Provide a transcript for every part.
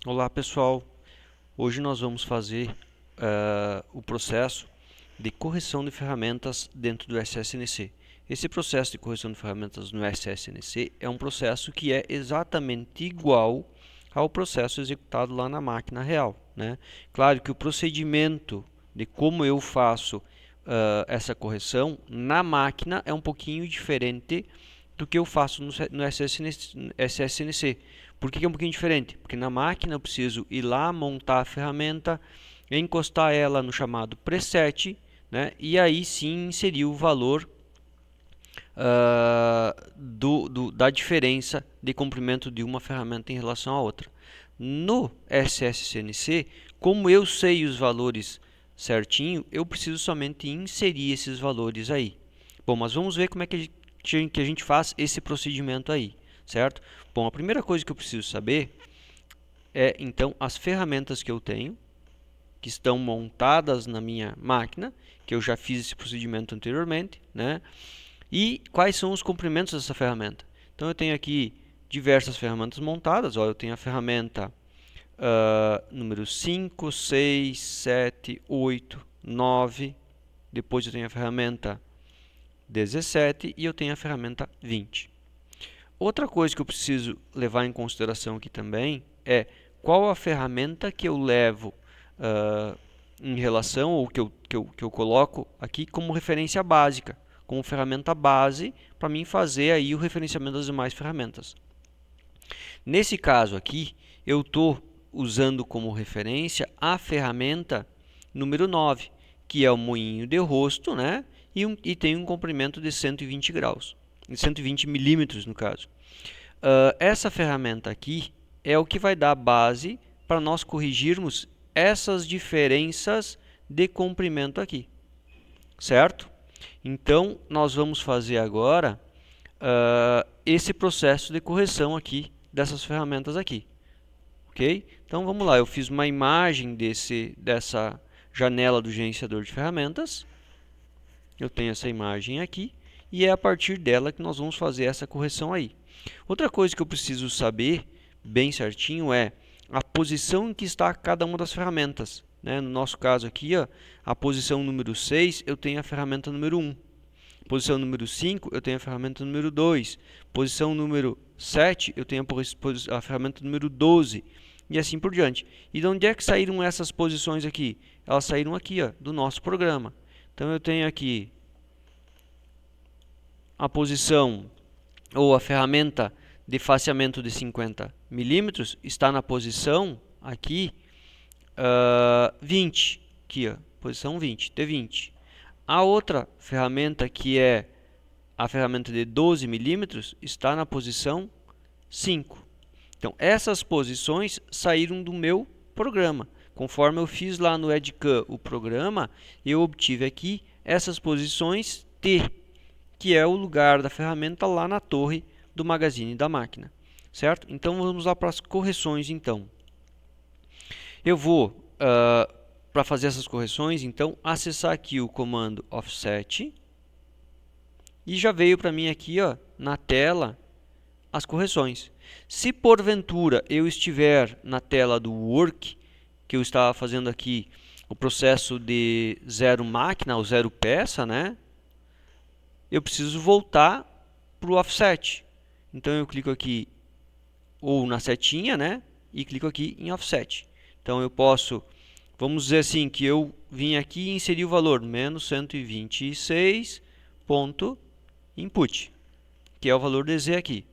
Olá pessoal, hoje nós vamos fazer o processo de correção de ferramentas dentro do SSNC. Esse processo de correção de ferramentas no SSNC é um processo que é exatamente igual ao processo executado lá na máquina real, né? Claro que o procedimento de como eu faço essa correção na máquina é um pouquinho diferente do que eu faço no SSNC. Por que é um pouquinho diferente? Porque na máquina eu preciso ir lá, montar a ferramenta, encostar ela no chamado preset, né? E aí sim inserir o valor da diferença de comprimento de uma ferramenta em relação à outra. No SSNC, como eu sei os valores certinho, eu preciso somente inserir esses valores aí. Bom, mas vamos ver como é que a gente faz esse procedimento aí, certo? Bom, a primeira coisa que eu preciso saber é, então, as ferramentas que eu tenho, que estão montadas na minha máquina, que eu já fiz esse procedimento anteriormente, né? E quais são os comprimentos dessa ferramenta. Então, eu tenho aqui diversas ferramentas montadas. Ó, eu tenho a ferramenta número 5, 6, 7, 8, 9. Depois eu tenho a ferramenta 17 e eu tenho a ferramenta 20. Outra coisa que eu preciso levar em consideração aqui também é qual a ferramenta que eu levo em relação, ou que eu coloco aqui como referência básica, como ferramenta base para mim fazer aí o referenciamento das demais ferramentas. Nesse caso aqui, eu estou usando como referência a ferramenta número 9, que é o moinho de rosto, né? E tem um comprimento de 120 graus, 120 milímetros no caso. Essa ferramenta aqui é o que vai dar base para nós corrigirmos essas diferenças de comprimento aqui, certo? Então, nós vamos fazer agora esse processo de correção aqui dessas ferramentas aqui, ok? Então, vamos lá, eu fiz uma imagem dessa janela do gerenciador de ferramentas, eu tenho essa imagem aqui, e é a partir dela que nós vamos fazer essa correção aí. Outra coisa que eu preciso saber bem certinho é a posição em que está cada uma das ferramentas, né? No nosso caso aqui, ó, a posição número 6, eu tenho a ferramenta número 1. Posição número 5, eu tenho a ferramenta número 2. Posição número 7, eu tenho a ferramenta número 12. E assim por diante. E de onde é que saíram essas posições aqui? Elas saíram aqui, ó, do nosso programa. Então eu tenho aqui a posição ou a ferramenta de faceamento de 50 milímetros está na posição aqui 20, aqui ó, posição 20, T20. A outra ferramenta, que é a ferramenta de 12 milímetros, está na posição 5. Então, essas posições saíram do meu programa. Conforme eu fiz lá no EdCAM o programa, eu obtive aqui essas posições T, que é o lugar da ferramenta lá na torre do magazine da máquina, certo? Então, vamos lá para as correções, então. Eu vou, para fazer essas correções, então, acessar aqui o comando offset, e já veio para mim aqui, ó, na tela, as correções. Se porventura eu estiver na tela do work, que eu estava fazendo aqui o processo de zero máquina ou zero peça, né? Eu preciso voltar para o offset. Então eu clico aqui ou na setinha, né? E clico aqui em offset. Então eu posso, vamos dizer assim, que eu vim aqui e inseri o valor menos 126 ponto input, que é o valor de Z aqui.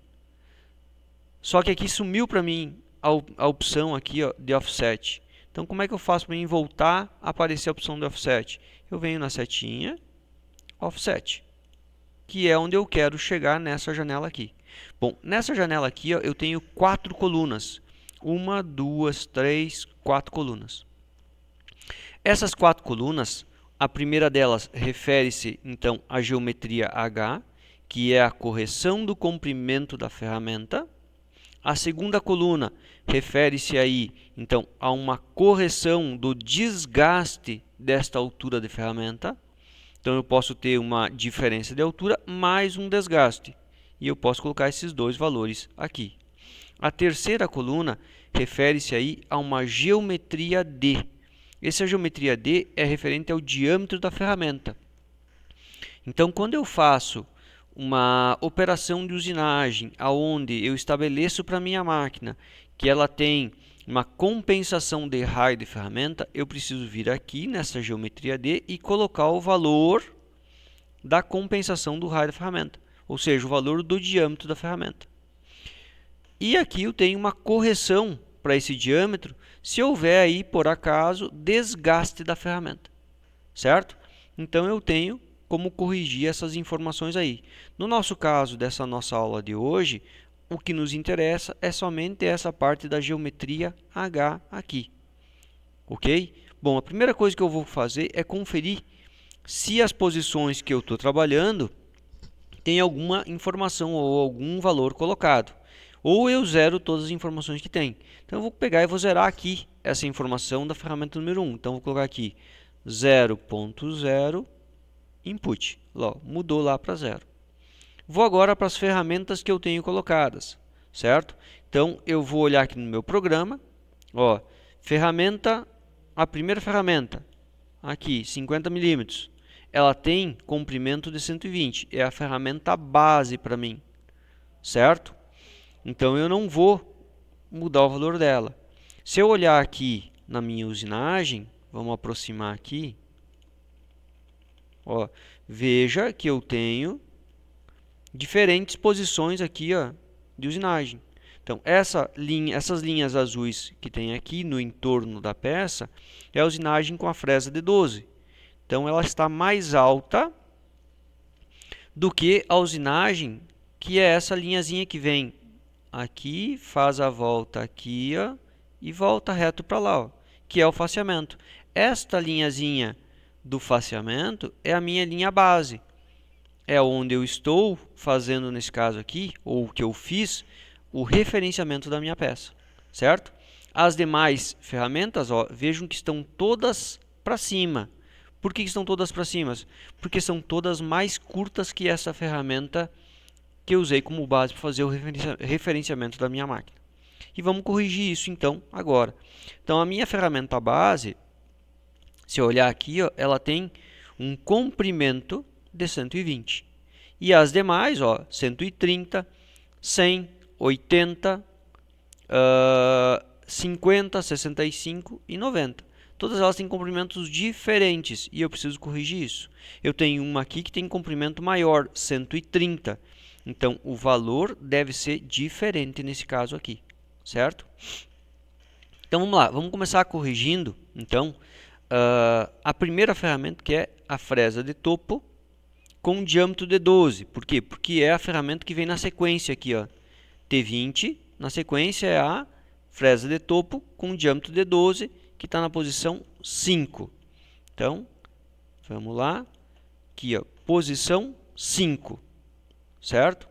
Só que aqui sumiu para mim a opção aqui, ó, de offset. Então, como é que eu faço para mim voltar a aparecer a opção de offset? Eu venho na setinha, offset, que é onde eu quero chegar nessa janela aqui. Bom, nessa janela aqui, ó, eu tenho 4 colunas. 1, 2, 3, 4 colunas. Essas 4 colunas, a primeira delas refere-se, então, à geometria H, que é a correção do comprimento da ferramenta. A segunda coluna refere-se aí, então, a uma correção do desgaste desta altura de ferramenta. Então, eu posso ter uma diferença de altura mais um desgaste. E eu posso colocar esses dois valores aqui. A terceira coluna refere-se aí a uma geometria D. Essa geometria D é referente ao diâmetro da ferramenta. Então, quando eu faço uma operação de usinagem, aonde eu estabeleço para minha máquina que ela tem uma compensação de raio de ferramenta, eu preciso vir aqui nessa geometria D e colocar o valor da compensação do raio da ferramenta, ou seja, o valor do diâmetro da ferramenta. E aqui eu tenho uma correção para esse diâmetro se houver aí, por acaso, desgaste da ferramenta, certo? Então eu tenho como corrigir essas informações aí. No nosso caso dessa nossa aula de hoje, o que nos interessa é somente essa parte da geometria H aqui, ok? Bom, a primeira coisa que eu vou fazer é conferir se as posições que eu estou trabalhando tem alguma informação ou algum valor colocado. Ou eu zero todas as informações que tem. Então eu vou pegar e vou zerar aqui essa informação da ferramenta número 1. Então eu vou colocar aqui 0.0 input. Ó, mudou lá para 0. Vou agora para as ferramentas que eu tenho colocadas, certo? Então eu vou olhar aqui no meu programa, ó, ferramenta, a primeira ferramenta, aqui 50 milímetros, ela tem comprimento de 120, é a ferramenta base para mim, certo? Então eu não vou mudar o valor dela. Se eu olhar aqui na minha usinagem, vamos aproximar aqui, ó, veja que eu tenho diferentes posições aqui, ó, de usinagem. Então essas linhas azuis que tem aqui no entorno da peça é a usinagem com a fresa de 12. Então ela está mais alta do que a usinagem, que é essa linhazinha que vem aqui, faz a volta aqui, ó, e volta reto para lá, ó, que é o faceamento. Esta linhazinha do faceamento é a minha linha base. É onde eu estou fazendo, nesse caso aqui, ou que eu fiz, o referenciamento da minha peça, certo? As demais ferramentas, ó, vejam que estão todas para cima. Por que estão todas para cima? Porque são todas mais curtas que essa ferramenta que eu usei como base para fazer o referenciamento da minha máquina. E vamos corrigir isso então agora. Então a minha ferramenta base, se eu olhar aqui, ó, ela tem um comprimento de 120. E as demais, ó, 130, 100, 80, 50, 65 e 90. Todas elas têm comprimentos diferentes e eu preciso corrigir isso. Eu tenho uma aqui que tem comprimento maior, 130. Então, o valor deve ser diferente nesse caso aqui, certo? Então, vamos lá. Vamos começar corrigindo, então, a primeira ferramenta, que é a fresa de topo com diâmetro de 12. Por quê? Porque é a ferramenta que vem na sequência aqui, ó. T20, na sequência é a fresa de topo com diâmetro de 12, que está na posição 5. Então, vamos lá. Aqui, ó, posição 5. Certo?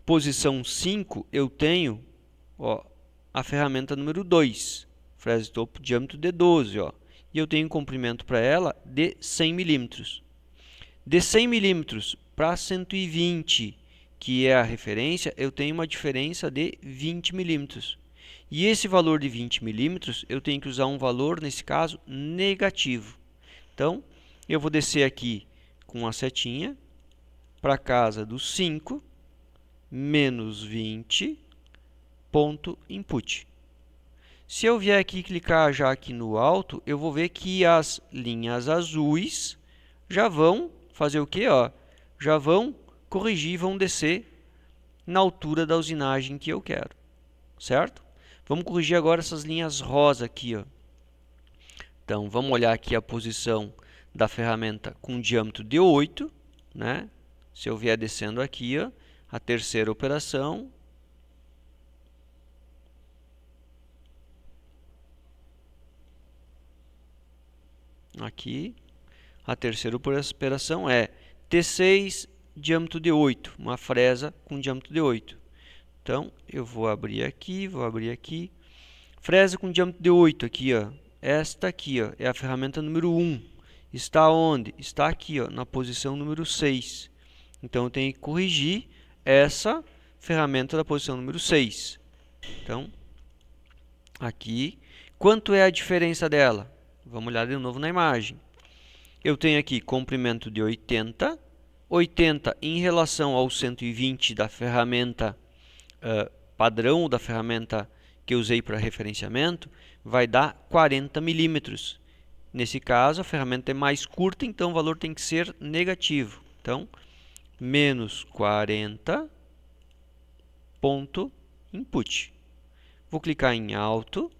Posição 5, eu tenho, ó, a ferramenta número 2, fresa de topo, diâmetro de 12, ó, e eu tenho um comprimento para ela de 100 milímetros. De 100 milímetros para 120, que é a referência, eu tenho uma diferença de 20 milímetros. E esse valor de 20 milímetros, eu tenho que usar um valor, nesse caso, negativo. Então, eu vou descer aqui com a setinha para casa dos 5, menos 20, ponto input. Se eu vier aqui clicar já aqui no alto, eu vou ver que as linhas azuis já vão fazer o quê? Ó? Já vão corrigir, vão descer na altura da usinagem que eu quero, certo? Vamos corrigir agora essas linhas rosa aqui, ó. Então, vamos olhar aqui a posição da ferramenta com diâmetro de 8, né? Se eu vier descendo aqui, ó, a terceira operação, aqui, a terceira operação é T6, diâmetro de 8, uma fresa com diâmetro de 8. Então, eu vou abrir aqui, fresa com diâmetro de 8 aqui, ó. Esta aqui, ó, é a ferramenta número 1. Está onde? Está aqui, ó, na posição número 6. Então, eu tenho que corrigir essa ferramenta da posição número 6. Então, Aqui. Quanto é a diferença dela? Vamos olhar de novo na imagem. Eu tenho aqui comprimento de 80. 80 em relação ao 120 da ferramenta padrão, da ferramenta que eu usei para referenciamento, vai dar 40 milímetros. Nesse caso, a ferramenta é mais curta, então o valor tem que ser negativo. Então, menos 40 ponto input. Vou clicar em alto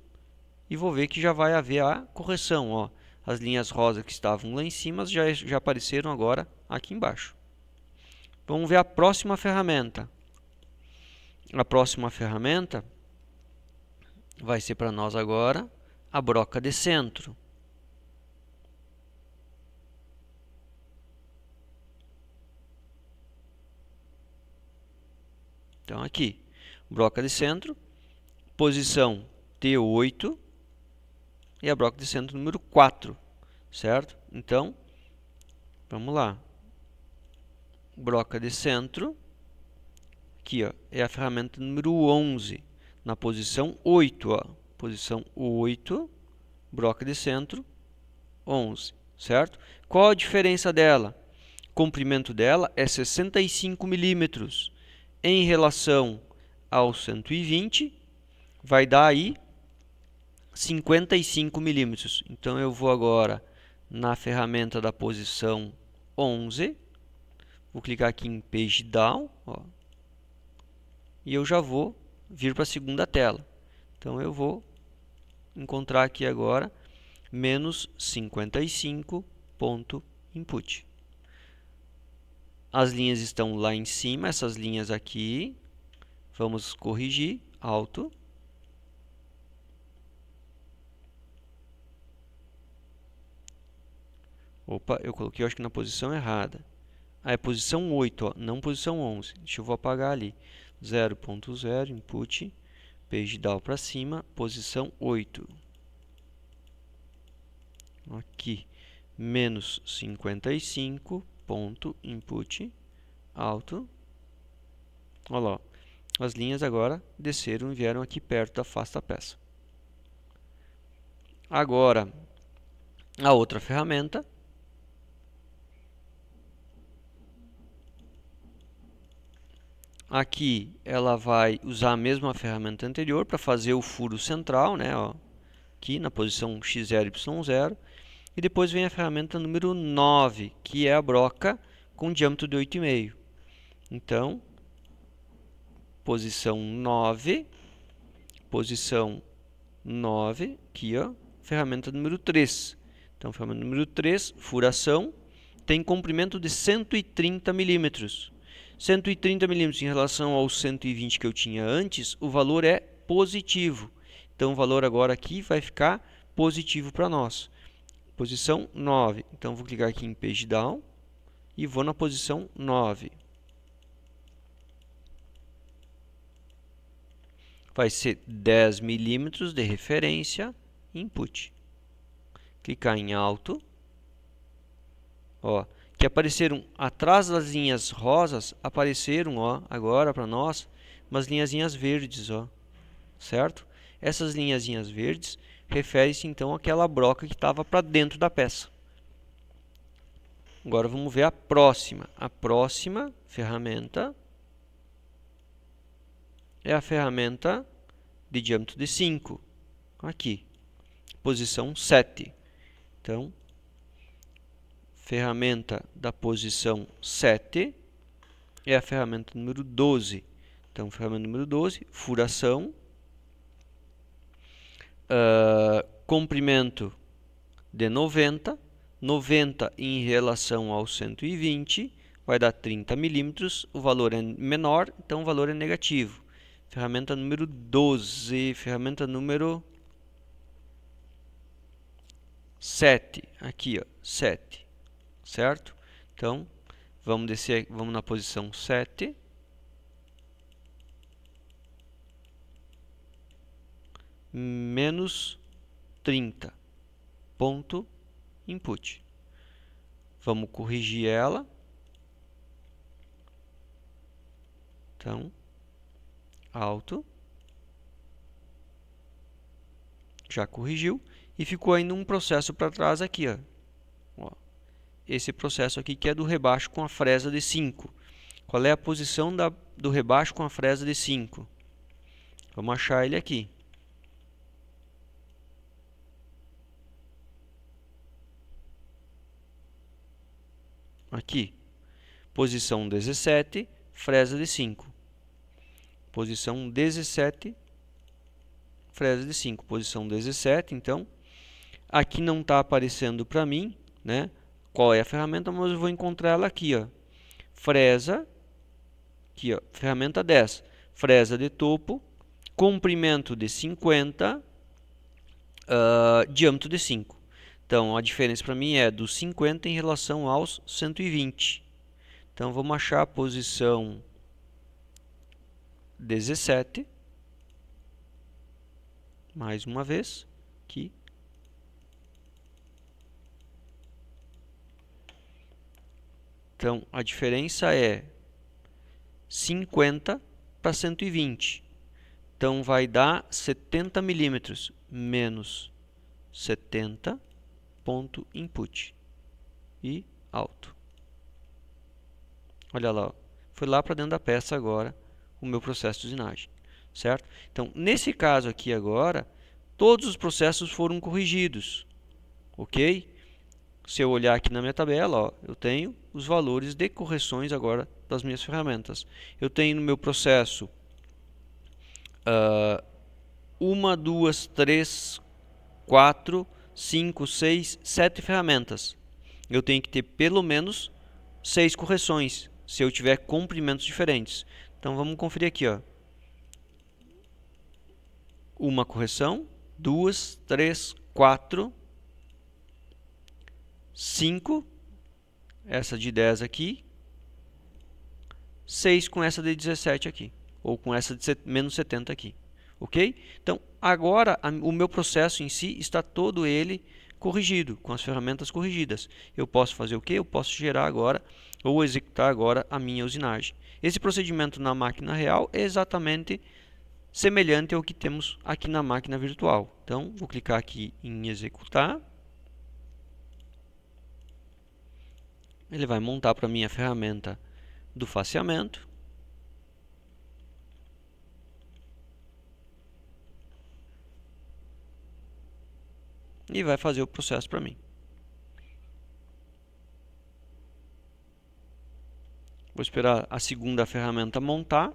e vou ver que já vai haver a correção. Ó. As linhas rosa que estavam lá em cima já apareceram agora aqui embaixo. Vamos ver a próxima ferramenta. A próxima ferramenta vai ser para nós agora a broca de centro. Então aqui, broca de centro, posição T8 e a broca de centro número 4, certo? Então, vamos lá. Broca de centro, aqui ó, é a ferramenta número 11, na posição 8, ó. Posição 8, broca de centro, 11, certo? Qual a diferença dela? O comprimento dela é 65 milímetros. Em relação ao 120, vai dar aí 55 milímetros. Então, eu vou agora na ferramenta da posição 11. Vou clicar aqui em Page Down. Ó, e eu já vou vir para a segunda tela. Então, eu vou encontrar aqui agora menos 55 ponto input. As linhas estão lá em cima, essas linhas aqui. Vamos corrigir, alto. Opa, eu coloquei, acho que na posição errada. Ah, é posição 8, ó, não posição 11. Deixa eu apagar ali. 0.0, input, page down para cima, posição 8. Aqui, menos 55, ponto, input, alto. Olha lá, as linhas agora desceram e vieram aqui perto da face da peça. Agora, a outra ferramenta. Aqui ela vai usar a mesma ferramenta anterior para fazer o furo central, né, ó, aqui na posição x0, y0. E depois vem a ferramenta número 9, que é a broca com diâmetro de 8,5. Então, posição 9, aqui ó, ferramenta número 3. Então, ferramenta número 3, furação, tem comprimento de 130 milímetros. 130 milímetros em relação aos 120 que eu tinha antes, o valor é positivo. Então, o valor agora aqui vai ficar positivo para nós. Posição 9. Então, vou clicar aqui em Page Down e vou na posição 9. Vai ser 10 milímetros de referência input. Clicar em alto. Ó, que apareceram atrás das linhas rosas, apareceram, ó, agora para nós, umas linhazinhas verdes, ó, certo? Essas linhazinhas verdes referem-se então àquela broca que estava para dentro da peça. Agora vamos ver a próxima. A próxima ferramenta é a ferramenta de diâmetro de 5. Aqui, posição 7. Então, ferramenta da posição 7 é a ferramenta número 12. Então, ferramenta número 12, furação, comprimento de 90, 90 em relação ao 120, vai dar 30 milímetros, o valor é menor, então o valor é negativo. Ferramenta número 12, ferramenta número 7, aqui ó, 7, certo? Então, vamos descer, vamos na posição 7. Menos 30, ponto, input. Vamos corrigir ela. Então, alto. já corrigiu, e ficou ainda um processo para trás aqui, ó. Esse processo aqui que é do rebaixo com a fresa de 5. Qual é a posição do rebaixo com a fresa de 5? Vamos achar ele aqui. Aqui. Posição 17, fresa de 5. Posição 17, fresa de 5. Posição 17, então, aqui não está aparecendo para mim, né? Qual é a ferramenta, mas eu vou encontrar ela aqui, ó. Fresa, aqui, ó, ferramenta 10. Fresa de topo, comprimento de 50, diâmetro de 5. Então, a diferença para mim é dos 50 em relação aos 120. Então, vamos achar a posição 17. Mais uma vez, aqui. Então, a diferença é 50 para 120. Então, vai dar 70 milímetros menos 70, ponto input. E alto. Olha lá, ó. Foi lá para dentro da peça agora o meu processo de usinagem. Certo? Então, nesse caso aqui agora, todos os processos foram corrigidos. Ok? Se eu olhar aqui na minha tabela, ó, eu tenho os valores de correções agora das minhas ferramentas. Eu tenho no meu processo 1, 2, 3, 4, 5, 6, 7 ferramentas. Eu tenho que ter pelo menos 6 correções, se eu tiver comprimentos diferentes. Então vamos conferir aqui, ó. Uma correção, 2, 3, 4, 5, essa de 10 aqui, 6 com essa de 17 aqui, ou com essa de menos 70 aqui, ok? Então, agora o meu processo em si está todo ele corrigido, com as ferramentas corrigidas. Eu posso fazer o quê? Eu posso gerar agora, ou executar agora a minha usinagem. Esse procedimento na máquina real é exatamente semelhante ao que temos aqui na máquina virtual. Então, vou clicar aqui em executar. Ele vai montar para mim a ferramenta do faceamento. E vai fazer o processo para mim. Vou esperar a segunda ferramenta montar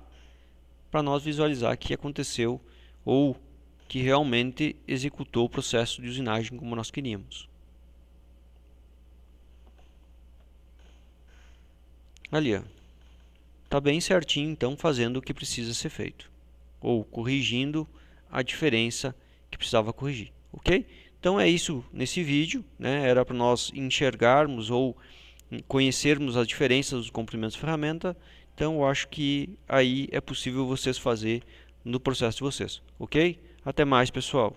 para nós visualizar que aconteceu ou que realmente executou o processo de usinagem como nós queríamos. Ali, ó. Tá bem certinho, então, fazendo o que precisa ser feito. Ou corrigindo a diferença que precisava corrigir. Ok? Então é isso nesse vídeo, né? Era para nós enxergarmos ou conhecermos as diferenças dos comprimentos de ferramenta. Então eu acho que aí é possível vocês fazer no processo de vocês. Ok? Até mais, pessoal.